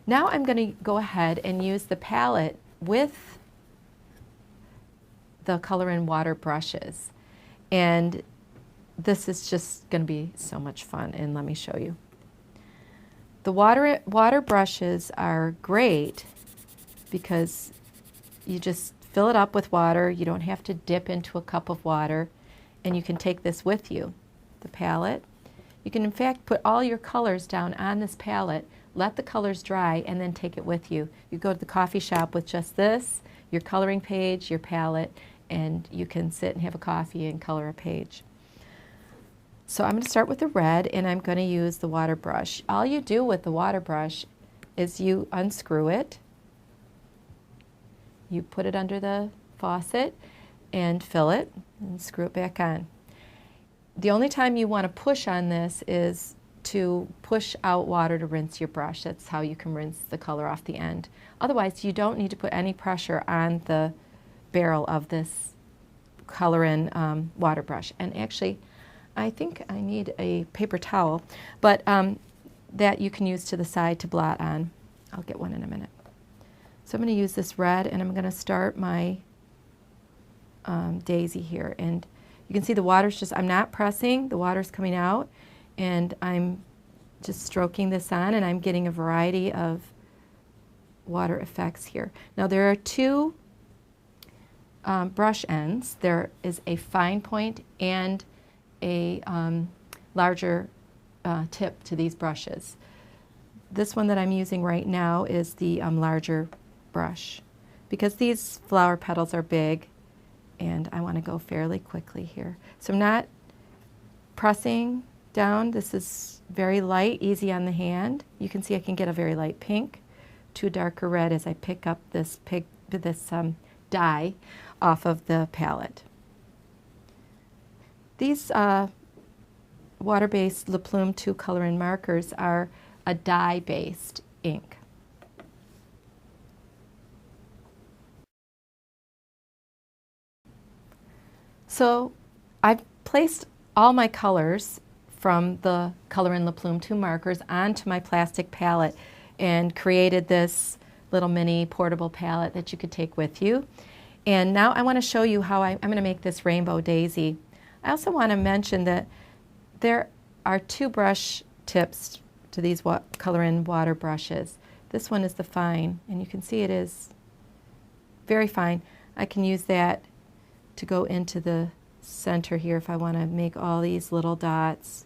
Now I'm going to go ahead and use the palette with the Color in Water brushes. And this is just going to be so much fun, and let me show you. The water brushes are great because you just fill it up with water. You don't have to dip into a cup of water, and you can take this with you, the palette. You can in fact put all your colors down on this palette, let the colors dry, and then take it with you. You go to the coffee shop with just this, your coloring page, your palette, and you can sit and have a coffee and color a page. So I'm going to start with the red, and I'm going to use the water brush. All you do with the water brush is you unscrew it, you put it under the faucet and fill it and screw it back on. The only time you want to push on this is to push out water to rinse your brush. That's how you can rinse the color off the end. Otherwise, you don't need to put any pressure on the barrel of this Color in water brush. And actually, I think I need a paper towel, but that you can use to the side to blot on. I'll get one in a minute. So I'm going to use this red, and I'm going to start my daisy here. And you can see the water's just, I'm not pressing, the water's coming out, and I'm just stroking this on, and I'm getting a variety of water effects here. Now there are two brush ends. There is a fine point and a larger tip to these brushes. This one that I'm using right now is the larger brush because these flower petals are big and I want to go fairly quickly here. So I'm not pressing down. This is very light, easy on the hand. You can see I can get a very light pink to a darker red as I pick up this dye off of the palette. These water-based Le Plume 2 Color In markers are a dye-based ink. So I've placed all my colors from the Color In Le Plume 2 markers onto my plastic palette and created this little mini portable palette that you could take with you. And now I want to show you how I'm going to make this rainbow daisy. I also want to mention that there are two brush tips to these Color In water brushes. This one is the fine, and you can see it is very fine. I can use that to go into the center here if I want to make all these little dots.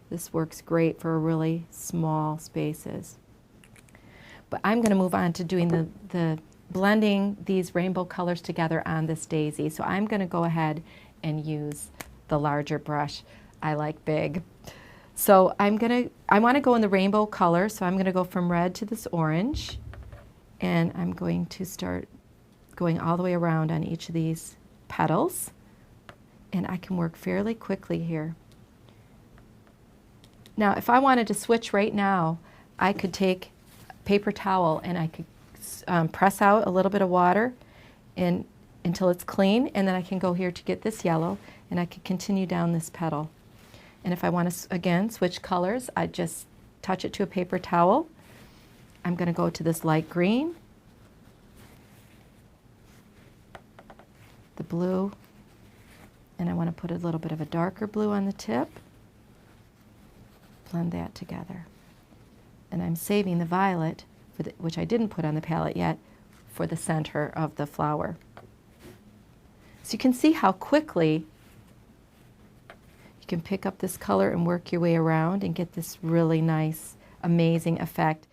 This works great for really small spaces. But I'm going to move on to doing the blending these rainbow colors together on this daisy. So I'm going to go ahead and use the larger brush. I like big. So I want to go in the rainbow color, so I'm going to go from red to this orange, and I'm going to start going all the way around on each of these petals, and I can work fairly quickly here. Now if I wanted to switch right now, I could take a paper towel and I could press out a little bit of water until it's clean, and then I can go here to get this yellow, and I could continue down this petal. And if I want to, again, switch colors, I just touch it to a paper towel. I'm going to go to this light green, the blue, and I want to put a little bit of a darker blue on the tip. Blend that together. And I'm saving the violet, which I didn't put on the palette yet, for the center of the flower. So you can see how quickly you can pick up this color and work your way around and get this really nice, amazing effect.